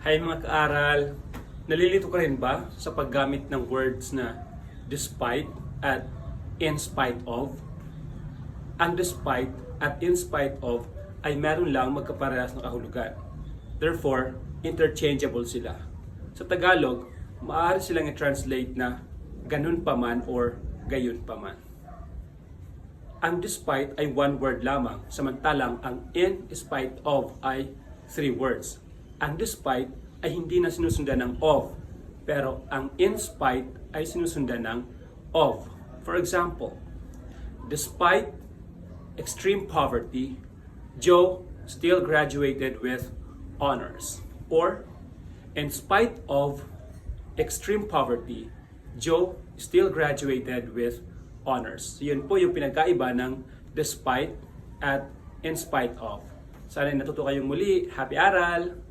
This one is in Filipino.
Hay mga kaaral, nalilito ka rin ba sa paggamit ng words na despite at in spite of? Ang despite at in spite of ay meron lang magkaparehas ng kahulugan. Therefore, interchangeable sila. Sa Tagalog, maaari silang i-translate na ganun pa man or gayon pa man. Ang despite ay one word lamang, samantalang ang in spite of ay 3 words. Ang despite ay hindi na sinusundan ng of, pero ang in spite ay sinusundan ng of. For example, despite extreme poverty, Joe still graduated with honors. Or, in spite of extreme poverty, Joe still graduated with honors. So, yun po yung pinagkaiba ng despite at in spite of. Sana natuto kayong muli. Happy aral!